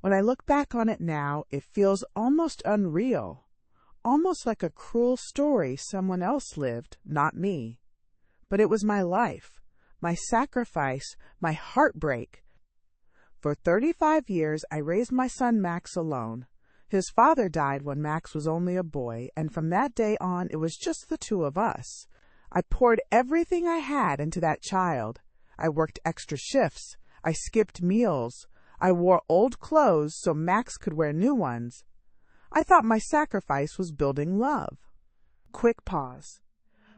When I look back on it now, it feels almost unreal, almost like a cruel story someone else lived, not me. But it was my life, my sacrifice, my heartbreak. For 35 years, I raised my son Max alone. His father died when Max was only a boy, and from that day on, it was just the two of us. I poured everything I had into that child. I worked extra shifts. I skipped meals. I wore old clothes so Max could wear new ones. I thought my sacrifice was building love. Quick pause.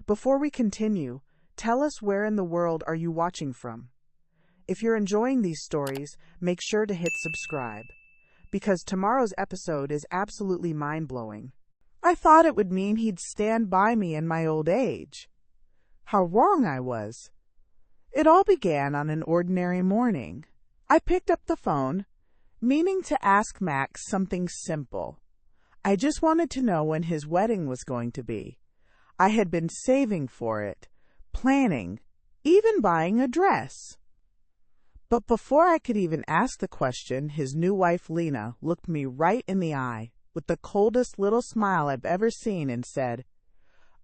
Before we continue, tell us where in the world are you watching from? If you're enjoying these stories, make sure to hit subscribe, because tomorrow's episode is absolutely mind-blowing. I thought it would mean he'd stand by me in my old age. How wrong I was. It all began on an ordinary morning. I picked up the phone, meaning to ask Max something simple. I just wanted to know when his wedding was going to be. I had been saving for it, planning, even buying a dress. But before I could even ask the question, his new wife, Lena, looked me right in the eye with the coldest little smile I've ever seen and said,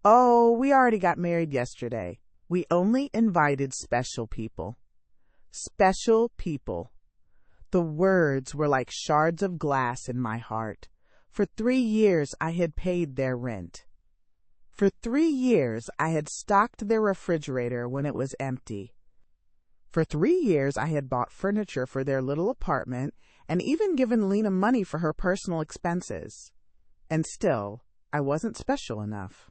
"Oh, we already got married yesterday. We only invited special people." Special people. The words were like shards of glass in my heart. For 3 years I had paid their rent. For 3 years I had stocked their refrigerator when it was empty. For 3 years I had bought furniture for their little apartment and even given Lena money for her personal expenses. And still, I wasn't special enough.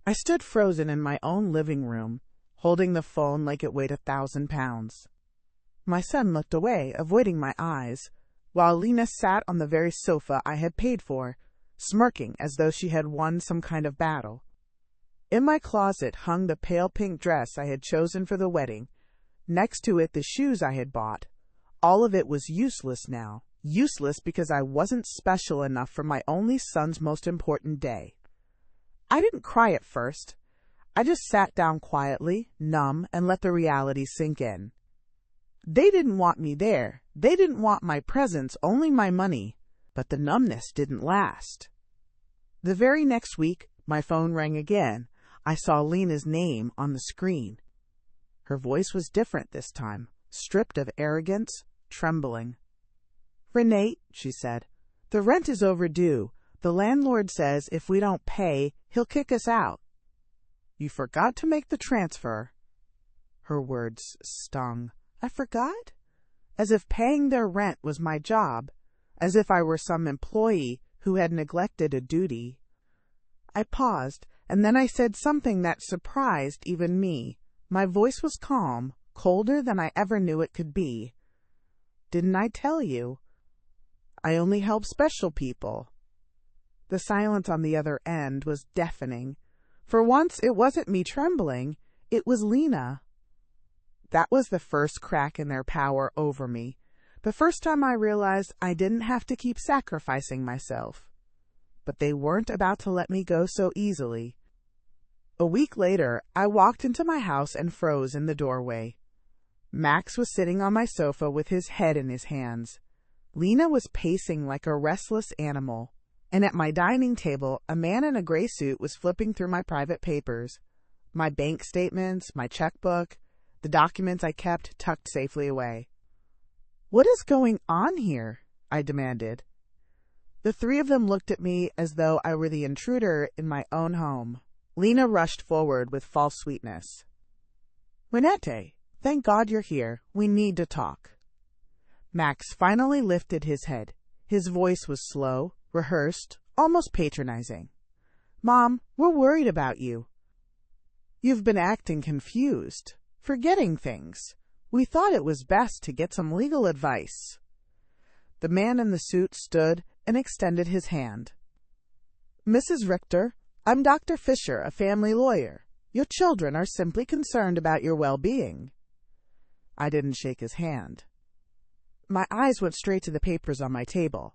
I stood frozen in my own living room, holding the phone like it weighed 1,000 pounds. My son looked away, avoiding my eyes, while Lena sat on the very sofa I had paid for, smirking as though she had won some kind of battle. In my closet hung the pale pink dress I had chosen for the wedding. Next to it, the shoes I had bought. All of it was useless now. Useless because I wasn't special enough for my only son's most important day. I didn't cry at first. I just sat down quietly, numb, and let the reality sink in. They didn't want me there. They didn't want my presence, only my money. But the numbness didn't last. The very next week, my phone rang again. I saw Lena's name on the screen. Her voice was different this time, stripped of arrogance, trembling. "Renee," she said, "the rent is overdue. The landlord says if we don't pay, he'll kick us out." "You forgot to make the transfer." Her words stung. I forgot? As if paying their rent was my job, as if I were some employee who had neglected a duty. I paused, and then I said something that surprised even me. My voice was calm, colder than I ever knew it could be. "Didn't I tell you? I only help special people." The silence on the other end was deafening. For once, it wasn't me trembling. It was Lena. That was the first crack in their power over me. The first time I realized I didn't have to keep sacrificing myself. But they weren't about to let me go so easily. A week later, I walked into my house and froze in the doorway. Max was sitting on my sofa with his head in his hands. Lena was pacing like a restless animal. And at my dining table, a man in a gray suit was flipping through my private papers. My bank statements, my checkbook, the documents I kept tucked safely away. "What is going on here?" I demanded. The three of them looked at me as though I were the intruder in my own home. Lena rushed forward with false sweetness. "Renette, thank God you're here. We need to talk." Max finally lifted his head. His voice was slow, rehearsed, almost patronizing. "Mom, we're worried about you. You've been acting confused, forgetting things. We thought it was best to get some legal advice." The man in the suit stood and extended his hand. "Mrs. Richter, I'm Dr. Fisher, a family lawyer. Your children are simply concerned about your well-being." I didn't shake his hand. My eyes went straight to the papers on my table.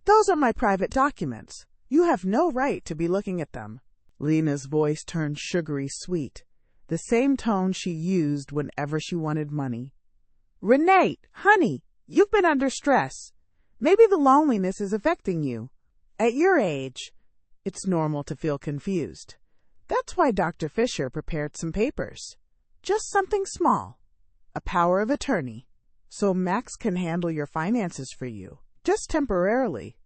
"Those are my private documents. You have no right to be looking at them." Lena's voice turned sugary sweet, the same tone she used whenever she wanted money. "Renee, honey, you've been under stress. Maybe the loneliness is affecting you. At your age, it's normal to feel confused. That's why Dr. Fisher prepared some papers. Just something small. A power of attorney. So Max can handle your finances for you, just temporarily.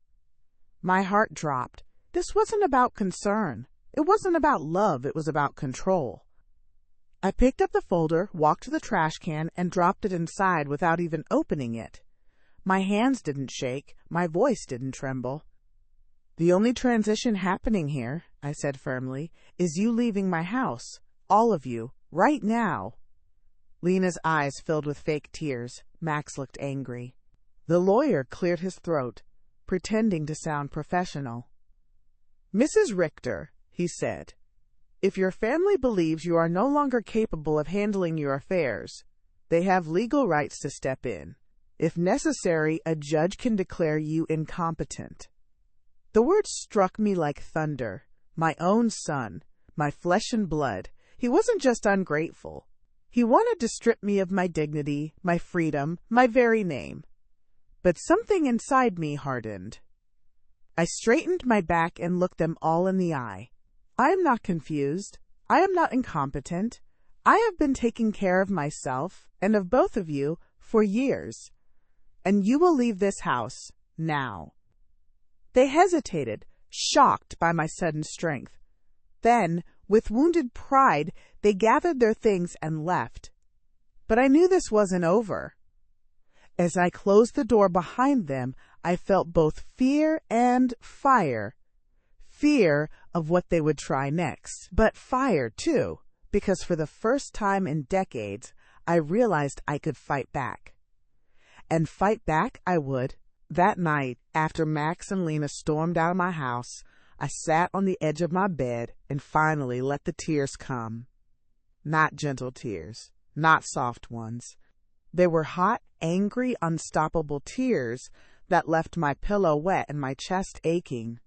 My heart dropped. This wasn't about concern. It wasn't about love. It was about control. I picked up the folder, walked to the trash can, and dropped it inside without even opening it. My hands didn't shake. My voice didn't tremble. The only transition happening here, I said firmly, is you leaving my house. All of you. Right now. Lena's eyes filled with fake tears. Max looked angry. The lawyer cleared his throat, pretending to sound professional. Mrs. Richter, he said, if your family believes you are no longer capable of handling your affairs, they have legal rights to step in. If necessary, a judge can declare you incompetent. The words struck me like thunder. My own son, my flesh and blood. He wasn't just ungrateful. He wanted to strip me of my dignity, my freedom, my very name. But something inside me hardened. I straightened my back and looked them all in the eye. I am not confused. I am not incompetent. I have been taking care of myself and of both of you for years. And you will leave this house now. They hesitated, shocked by my sudden strength. Then, with wounded pride, they gathered their things and left. But I knew this wasn't over. As I closed the door behind them, I felt both fear and fire. Fear of what they would try next, but fire, too, because for the first time in decades, I realized I could fight back. And fight back I would. That night, after Max and Lena stormed out of my house, I sat on the edge of my bed and finally let the tears come. Not gentle tears, not soft ones. They were hot, angry, unstoppable tears that left my pillow wet and my chest aching.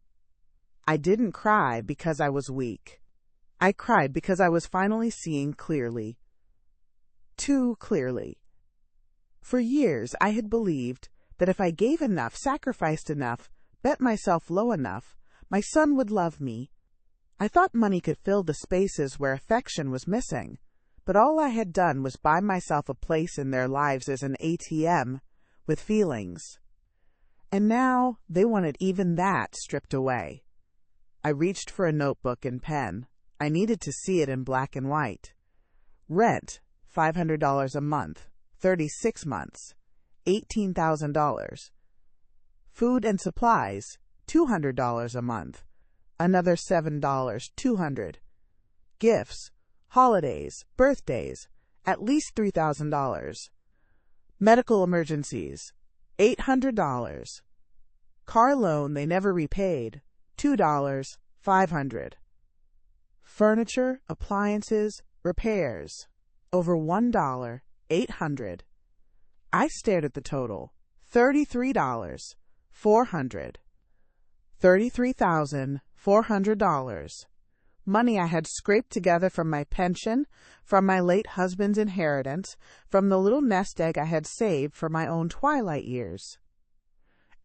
I didn't cry because I was weak. I cried because I was finally seeing clearly. Too clearly. For years I had believed that if I gave enough, sacrificed enough, bet myself low enough, my son would love me. I thought money could fill the spaces where affection was missing, but all I had done was buy myself a place in their lives as an ATM with feelings. And now they wanted even that stripped away. I reached for a notebook and pen. I needed to see it in black and white. Rent, $500 a month, 36 months, $18,000. Food and supplies, $200 a month, another $7, $200. Gifts, holidays, birthdays, at least $3,000. Medical emergencies, $800. Car loan they never repaid, $2, $500. Furniture, appliances, repairs, over $1, $800. I stared at the total, $33, $400. $33,400. Money I had scraped together from my pension, from my late husband's inheritance, from the little nest egg I had saved for my own twilight years.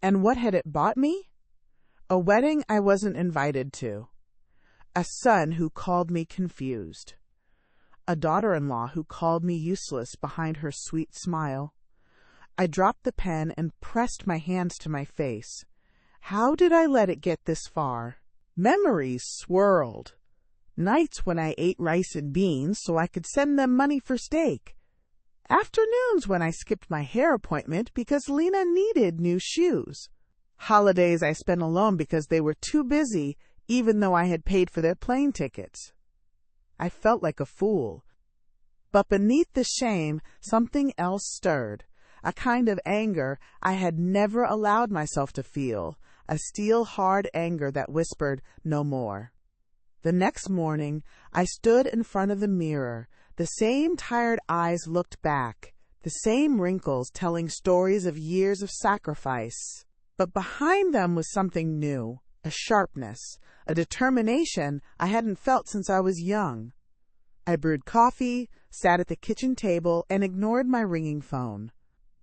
And what had it bought me? A wedding I wasn't invited to. A son who called me confused. A daughter-in-law who called me useless behind her sweet smile. I dropped the pen and pressed my hands to my face. How did I let it get this far? Memories swirled. Nights when I ate rice and beans so I could send them money for steak. Afternoons when I skipped my hair appointment because Lena needed new shoes. Holidays I spent alone because they were too busy, even though I had paid for their plane tickets. I felt like a fool. But beneath the shame, something else stirred. A kind of anger I had never allowed myself to feel. A steel-hard anger that whispered, no more. The next morning, I stood in front of the mirror. The same tired eyes looked back, the same wrinkles telling stories of years of sacrifice. But behind them was something new, a sharpness, a determination I hadn't felt since I was young. I brewed coffee, sat at the kitchen table, and ignored my ringing phone.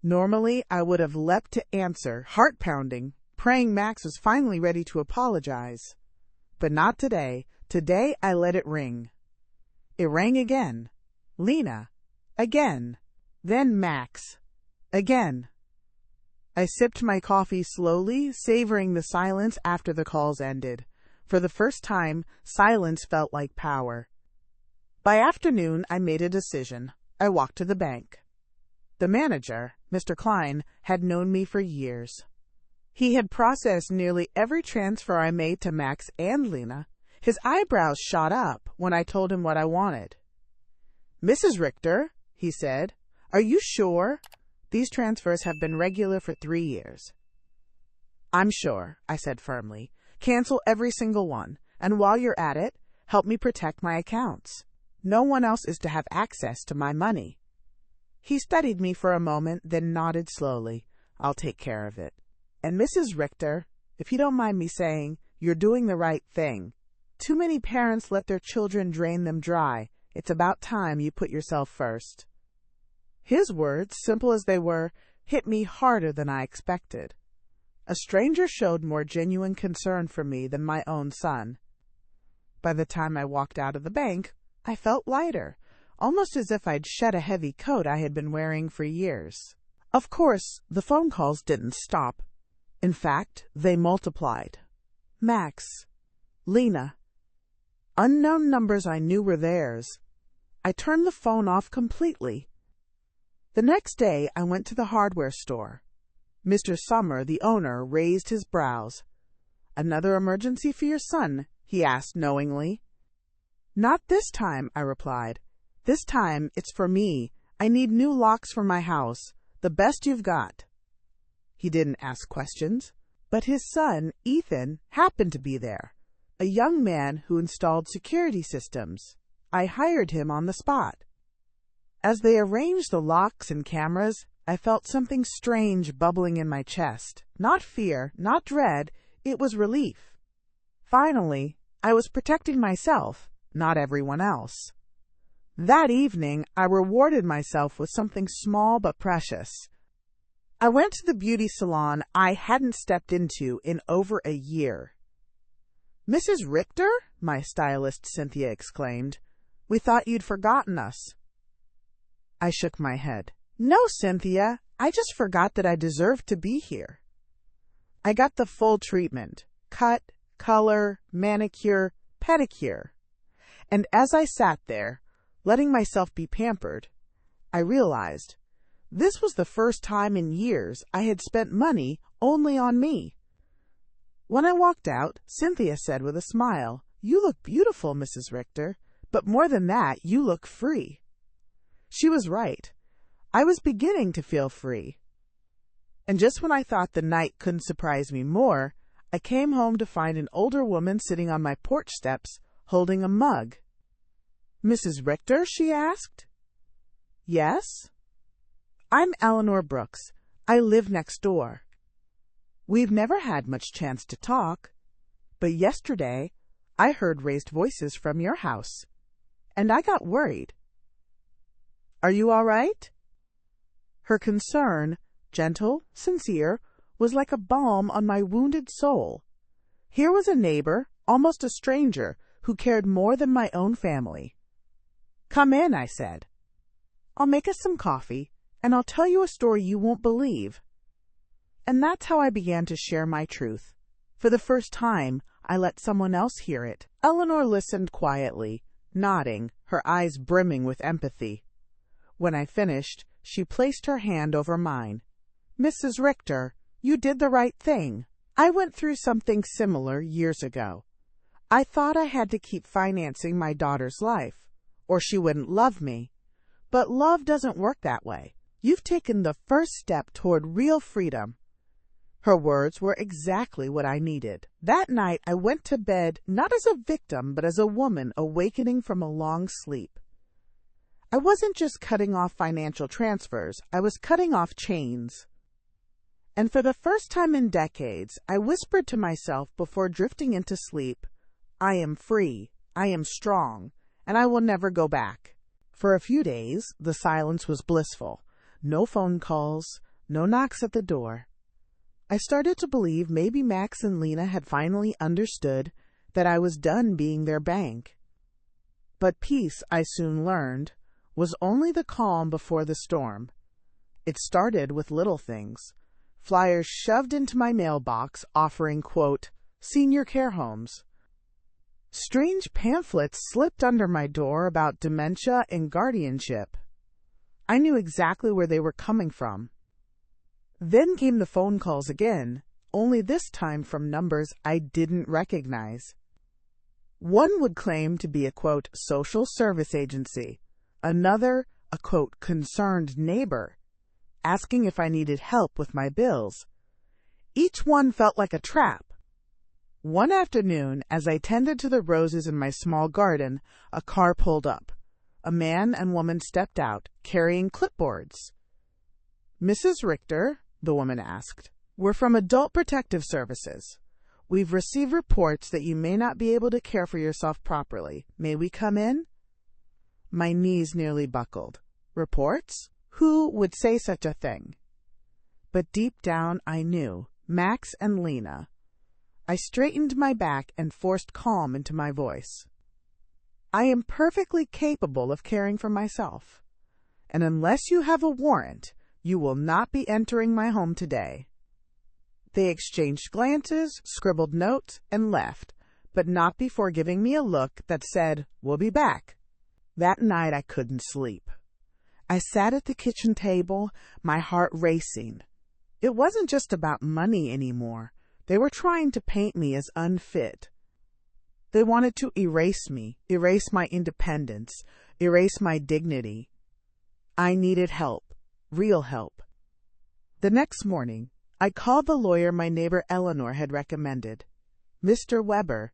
Normally, I would have leapt to answer, heart pounding, praying Max was finally ready to apologize. But not today. Today, I let it ring. It rang again. Lena. Again. Then Max. Again. I sipped my coffee slowly, savoring the silence after the calls ended. For the first time, silence felt like power. By afternoon, I made a decision. I walked to the bank. The manager, Mr. Klein, had known me for years. He had processed nearly every transfer I made to Max and Lena. His eyebrows shot up when I told him what I wanted. "Mrs. Richter," he said, "are you sure? These transfers have been regular for 3 years." "I'm sure," I said firmly. "Cancel every single one, and while you're at it, help me protect my accounts. No one else is to have access to my money." He studied me for a moment, then nodded slowly. "I'll take care of it. And Mrs. Richter, if you don't mind me saying, you're doing the right thing. Too many parents let their children drain them dry. It's about time you put yourself first." His words, simple as they were, hit me harder than I expected. A stranger showed more genuine concern for me than my own son. By the time I walked out of the bank, I felt lighter, almost as if I'd shed a heavy coat I had been wearing for years. Of course, the phone calls didn't stop. In fact, they multiplied. Max, Lena, unknown numbers I knew were theirs. I turned the phone off completely. The next day, I went to the hardware store. Mr. Summer, the owner, raised his brows. "Another emergency for your son?" he asked knowingly. "Not this time," I replied. "This time it's for me. I need new locks for my house, the best you've got." He didn't ask questions, but his son, Ethan, happened to be there, a young man who installed security systems. I hired him on the spot. As they arranged the locks and cameras, I felt something strange bubbling in my chest. Not fear, not dread, it was relief. Finally, I was protecting myself, not everyone else. That evening, I rewarded myself with something small but precious. I went to the beauty salon I hadn't stepped into in over a year. "Mrs. Richter?" my stylist Cynthia exclaimed. "We thought you'd forgotten us." I shook my head. "No, Cynthia, I just forgot that I deserved to be here." I got the full treatment: cut, color, manicure, pedicure. And as I sat there, letting myself be pampered, I realized this was the first time in years I had spent money only on me. When I walked out, Cynthia said with a smile, "You look beautiful, Mrs. Richter, but more than that, you look free." She was right. I was beginning to feel free. And just when I thought the night couldn't surprise me more, I came home to find an older woman sitting on my porch steps, holding a mug. "Mrs. Richter?" she asked. "Yes?" "I'm Eleanor Brooks. I live next door. We've never had much chance to talk, but yesterday I heard raised voices from your house, and I got worried. Are you all right?" Her concern, gentle, sincere, was like a balm on my wounded soul. Here was a neighbor, almost a stranger, who cared more than my own family. "Come in," I said. "I'll make us some coffee, and I'll tell you a story you won't believe." And that's how I began to share my truth. For the first time, I let someone else hear it. Eleanor listened quietly, nodding, her eyes brimming with empathy. When I finished, she placed her hand over mine. "Mrs. Richter, you did the right thing. I went through something similar years ago. I thought I had to keep financing my daughter's life, or she wouldn't love me. But love doesn't work that way. You've taken the first step toward real freedom." Her words were exactly what I needed. That night, I went to bed not as a victim, but as a woman awakening from a long sleep. I wasn't just cutting off financial transfers, I was cutting off chains. And for the first time in decades, I whispered to myself before drifting into sleep, "I am free, I am strong, and I will never go back." For a few days, the silence was blissful. No phone calls, No knocks at the door. I started to believe maybe Max and Lena had finally understood that I was done being their bank. But peace, I soon learned, was only the calm before the storm. It started with little things. Flyers shoved into my mailbox offering, quote, senior care homes. Strange pamphlets slipped under my door about dementia and guardianship. I knew exactly where they were coming from. Then came the phone calls again, only this time from numbers I didn't recognize. One would claim to be a, quote, social service agency, another a, quote, concerned neighbor, asking if I needed help with my bills. Each one felt like a trap. One afternoon, as I tended to the roses in my small garden, a car pulled up. A man and woman stepped out, carrying clipboards. Mrs. Richter, the woman asked, we're from Adult Protective Services. We've received reports that you may not be able to care for yourself properly. May we come in? My knees nearly buckled. Reports? Who would say such a thing? But deep down I knew, Max and Lena. I straightened my back and forced calm into my voice. I am perfectly capable of caring for myself, and unless you have a warrant, you will not be entering my home today. They exchanged glances, scribbled notes, and left, but not before giving me a look that said, we'll be back. That night I couldn't sleep. I sat at the kitchen table, my heart racing. It wasn't just about money anymore. They were trying to paint me as unfit. They wanted to erase me, erase my independence, erase my dignity. I needed help, real help. The next morning, I called the lawyer my neighbor Eleanor had recommended, Mr. Weber.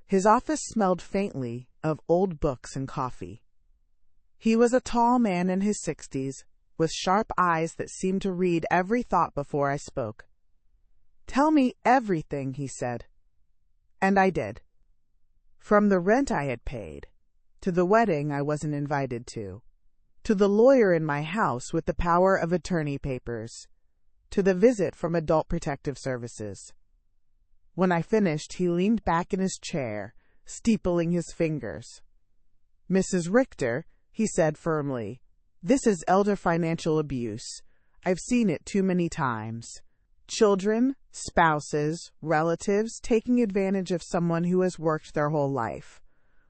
His office smelled faintly of old books and coffee. He was a tall man in his 60s, with sharp eyes that seemed to read every thought before I spoke. Tell me everything, he said. And I did. From the rent I had paid, to the wedding I wasn't invited to the lawyer in my house with the power of attorney papers, to the visit from Adult Protective Services. When I finished, he leaned back in his chair, steepling his fingers. Mrs. Richter, he said firmly, this is elder financial abuse. I've seen it too many times. Children, spouses, relatives taking advantage of someone who has worked their whole life.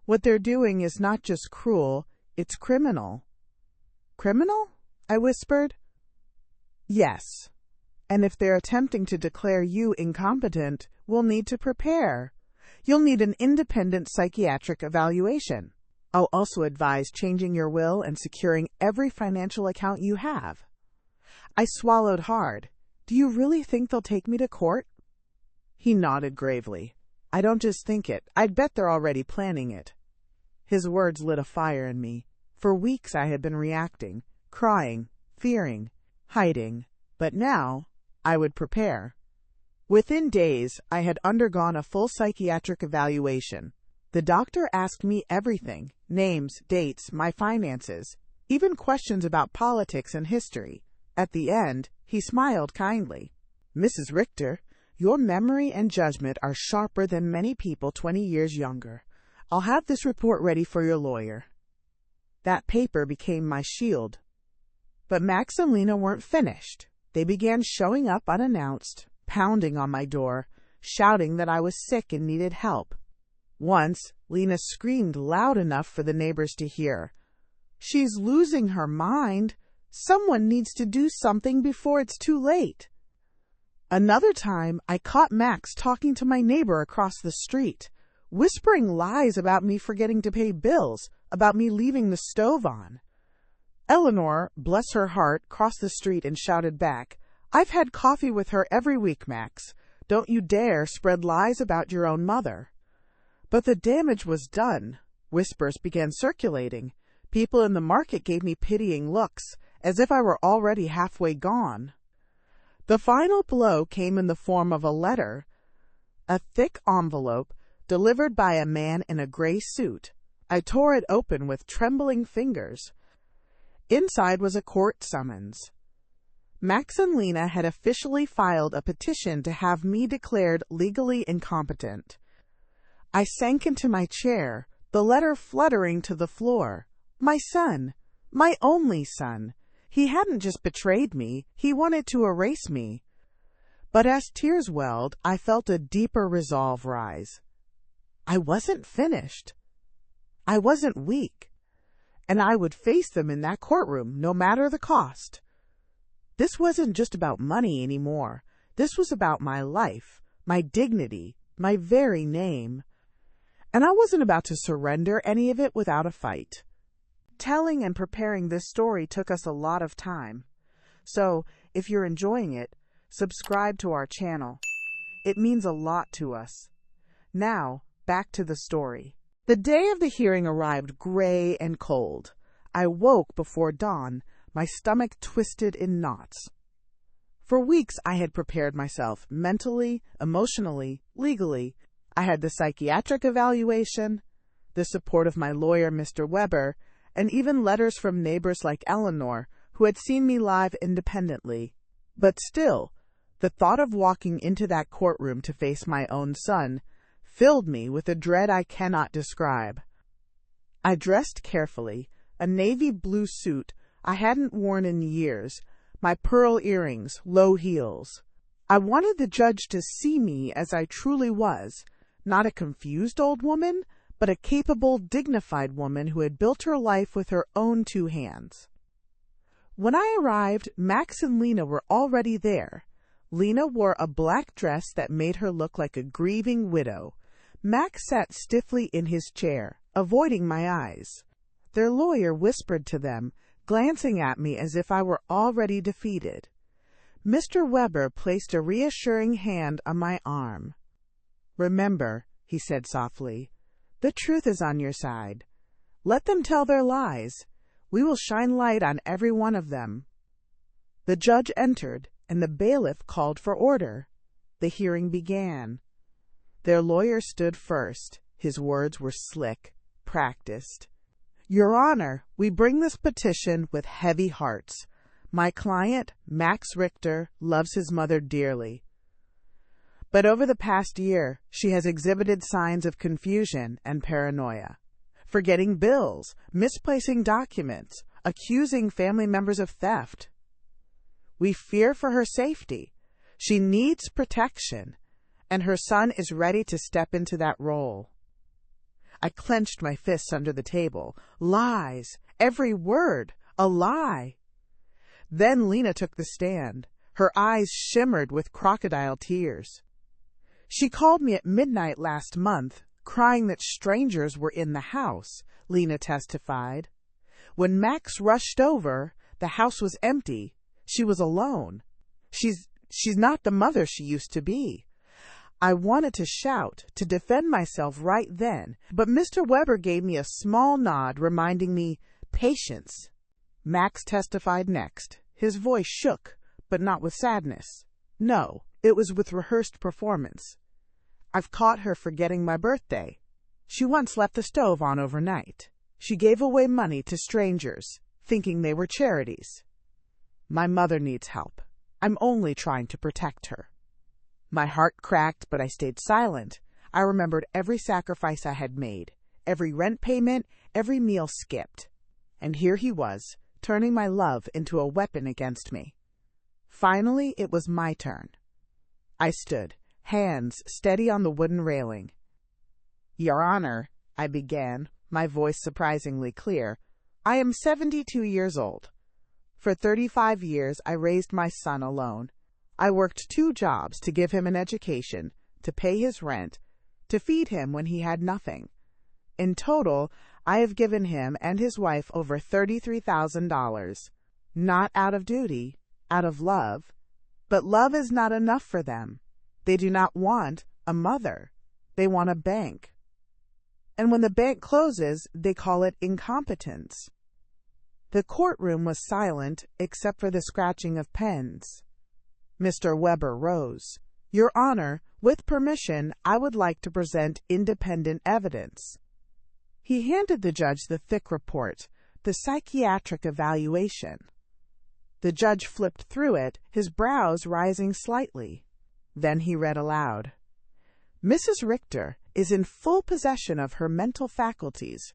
What they're doing is not just cruel, it's criminal. Criminal? I whispered. Yes. And if they're attempting to declare you incompetent, we'll need to prepare. You'll need an independent psychiatric evaluation. I'll also advise changing your will and securing every financial account you have. I swallowed hard. Do you really think they'll take me to court? He nodded gravely. I don't just think it. I'd bet they're already planning it. His words lit a fire in me. For weeks I had been reacting, crying, fearing, hiding. But now I would prepare. Within days, I had undergone a full psychiatric evaluation. The doctor asked me everything, names, dates, my finances, even questions about politics and history. At the end, he smiled kindly. Mrs. Richter, your memory and judgment are sharper than many people 20 years younger. I'll have this report ready for your lawyer. That paper became my shield. But Max and Lena weren't finished. They began showing up unannounced, pounding on my door, shouting that I was sick and needed help. Once, Lena screamed loud enough for the neighbors to hear. She's losing her mind. Someone needs to do something before it's too late. Another time, I caught Max talking to my neighbor across the street, whispering lies about me forgetting to pay bills, about me leaving the stove on. Eleanor, bless her heart, crossed the street and shouted back, I've had coffee with her every week, Max. Don't you dare spread lies about your own mother. But the damage was done. Whispers began circulating. People in the market gave me pitying looks, as if I were already halfway gone. The final blow came in the form of a letter, a thick envelope delivered by a man in a gray suit. I tore it open with trembling fingers. Inside was a court summons. Max and Lena had officially filed a petition to have me declared legally incompetent. I sank into my chair, the letter fluttering to the floor. My son, my only son. He hadn't just betrayed me, he wanted to erase me. But as tears welled, I felt a deeper resolve rise. I wasn't finished. I wasn't weak. And I would face them in that courtroom, no matter the cost. This wasn't just about money anymore. This was about my life, my dignity, my very name. And I wasn't about to surrender any of it without a fight. Telling and preparing this story took us a lot of time. So, if you're enjoying it, subscribe to our channel. It means a lot to us. Now, back to the story. The day of the hearing arrived gray and cold. I woke before dawn, my stomach twisted in knots. For weeks I had prepared myself mentally, emotionally, legally. I had the psychiatric evaluation, the support of my lawyer, Mr. Weber, and even letters from neighbors like Eleanor, who had seen me live independently. But still, the thought of walking into that courtroom to face my own son filled me with a dread I cannot describe. I dressed carefully, a navy blue suit I hadn't worn in years, my pearl earrings, low heels. I wanted the judge to see me as I truly was, not a confused old woman, but a capable, dignified woman who had built her life with her own 2 hands. When I arrived, Max and Lena were already there. Lena wore a black dress that made her look like a grieving widow. Max sat stiffly in his chair, avoiding my eyes. Their lawyer whispered to them, glancing at me as if I were already defeated. Mr. Weber placed a reassuring hand on my arm. "Remember," he said softly, "the truth is on your side. Let them tell their lies. We will shine light on every one of them." The judge entered, and the bailiff called for order. The hearing began. Their lawyer stood first. His words were slick, practiced. "Your Honor, we bring this petition with heavy hearts. My client, Max Richter, loves his mother dearly. But over the past year, she has exhibited signs of confusion and paranoia, forgetting bills, misplacing documents, accusing family members of theft. We fear for her safety. She needs protection, and her son is ready to step into that role." I clenched my fists under the table. Lies! Every word! A lie! Then Lena took the stand. Her eyes shimmered with crocodile tears. "She called me at midnight last month, crying that strangers were in the house," Lena testified. "When Max rushed over, the house was empty. She was alone. She's not the mother she used to be." I wanted to shout, to defend myself right then, but Mr. Weber gave me a small nod, reminding me, "Patience." Max testified next. His voice shook, but not with sadness. No, it was with rehearsed performance. "I've caught her forgetting my birthday. She once left the stove on overnight. She gave away money to strangers, thinking they were charities. My mother needs help. I'm only trying to protect her." My heart cracked, but I stayed silent. I remembered every sacrifice I had made, every rent payment, every meal skipped. And here he was, turning my love into a weapon against me. Finally, it was my turn. I stood, hands steady on the wooden railing. "Your Honor," I began, my voice surprisingly clear, "I am 72 years old. For 35 years, I raised my son alone. I worked 2 jobs to give him an education, to pay his rent, to feed him when he had nothing. In total, I have given him and his wife over $33,000. Not out of duty, out of love. But love is not enough for them. They do not want a mother. They want a bank. And when the bank closes, they call it incompetence." The courtroom was silent except for the scratching of pens. Mr. Weber rose. "Your Honor, with permission, I would like to present independent evidence." He handed the judge the thick report, the psychiatric evaluation. The judge flipped through it, his brows rising slightly. Then he read aloud. Mrs. Richter is in full possession of her mental faculties.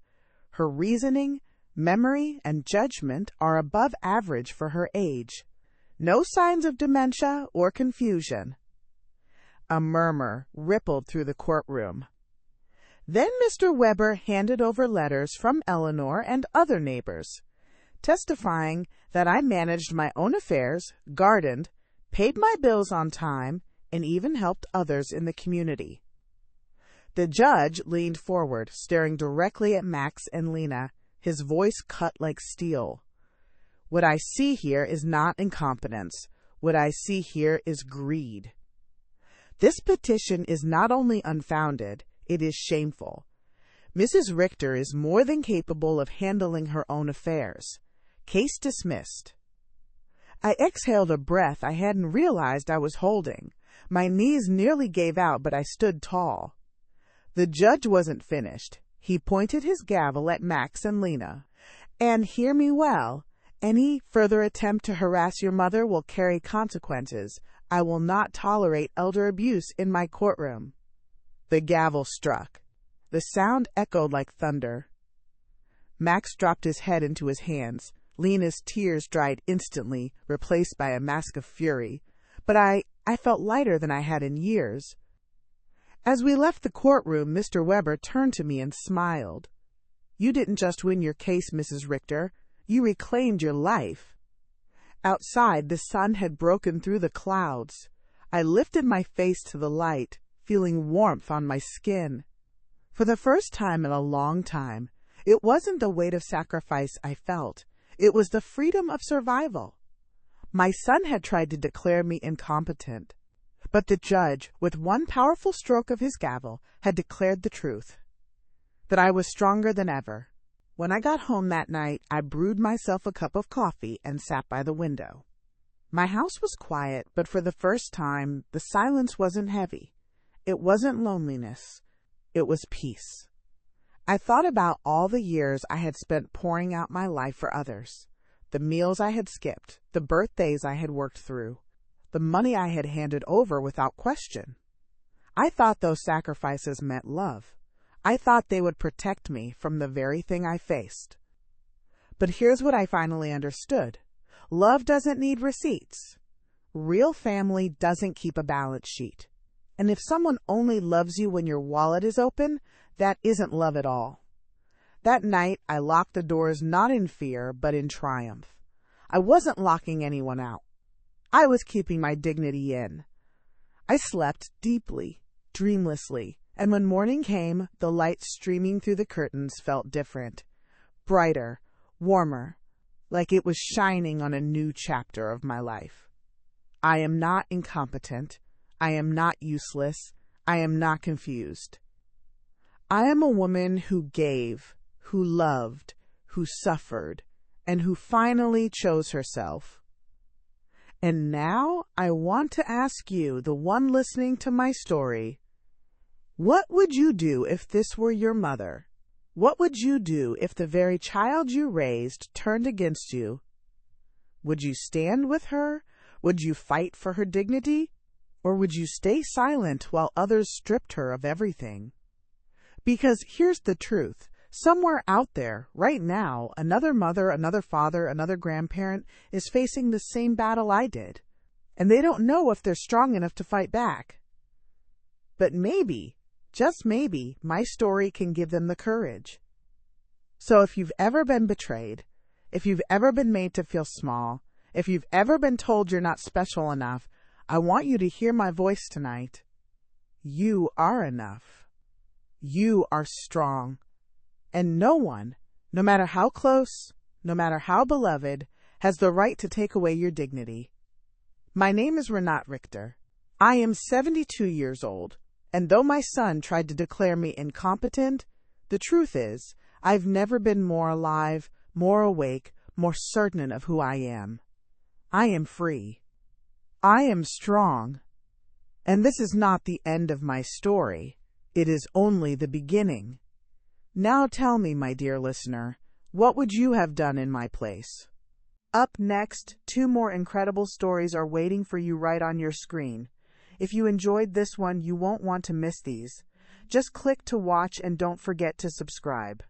Her reasoning, memory, and judgment are above average for her age. No signs of dementia or confusion. A murmur rippled through the courtroom. Then Mr. Weber handed over letters from Eleanor and other neighbors, testifying that I managed my own affairs, gardened, paid my bills on time, and even helped others in the community. The judge leaned forward, staring directly at Max and Lena, his voice cut like steel. What I see here is not incompetence. What I see here is greed. This petition is not only unfounded, it is shameful. Mrs. Richter is more than capable of handling her own affairs. Case dismissed. I exhaled a breath I hadn't realized I was holding. My knees nearly gave out, but I stood tall. The judge wasn't finished. He pointed his gavel at Max and Lena. And hear me well. Any further attempt to harass your mother will carry consequences. I will not tolerate elder abuse in my courtroom. The gavel struck. The sound echoed like thunder. Max dropped his head into his hands. Lena's tears dried instantly, replaced by a mask of fury. But I felt lighter than I had in years. As we left the courtroom, Mr. Weber turned to me and smiled. You didn't just win your case, Mrs. Richter. You reclaimed your life. Outside, the sun had broken through the clouds. I lifted my face to the light, feeling warmth on my skin. For the first time in a long time, it wasn't the weight of sacrifice I felt. It was the freedom of survival. My son had tried to declare me incompetent, but the judge, with one powerful stroke of his gavel, had declared the truth, that I was stronger than ever. When I got home that night, I brewed myself a cup of coffee and sat by the window. My house was quiet, but for the first time, the silence wasn't heavy. It wasn't loneliness. It was peace. I thought about all the years I had spent pouring out my life for others, the meals I had skipped, the birthdays I had worked through, the money I had handed over without question. I thought those sacrifices meant love. I thought they would protect me from the very thing I faced. But here's what I finally understood. Love doesn't need receipts. Real family doesn't keep a balance sheet. And if someone only loves you when your wallet is open, that isn't love at all. That night, I locked the doors not in fear, but in triumph. I wasn't locking anyone out. I was keeping my dignity in. I slept deeply, dreamlessly, and when morning came, the light streaming through the curtains felt different, brighter, warmer, like it was shining on a new chapter of my life. I am not incompetent. I am not useless. I am not confused. I am a woman who gave, who loved, who suffered, and who finally chose herself. And now I want to ask you, the one listening to my story, what would you do if this were your mother? What would you do if the very child you raised turned against you? Would you stand with her? Would you fight for her dignity? Or would you stay silent while others stripped her of everything? Because here's the truth. Somewhere out there, right now, another mother, another father, another grandparent is facing the same battle I did. And they don't know if they're strong enough to fight back. But maybe, just maybe, my story can give them the courage. So if you've ever been betrayed, if you've ever been made to feel small, if you've ever been told you're not special enough, I want you to hear my voice tonight. You are enough. You are strong. And no one, no matter how close, no matter how beloved, has the right to take away your dignity. My name is Renat Richter. I am 72 years old, and though my son tried to declare me incompetent, the truth is, I've never been more alive, more awake, more certain of who I am. I am free. I am strong. And this is not the end of my story. It is only the beginning. Now tell me, my dear listener, what would you have done in my place? Up next, 2 more incredible stories are waiting for you right on your screen. If you enjoyed this one, you won't want to miss these. Just click to watch and don't forget to subscribe.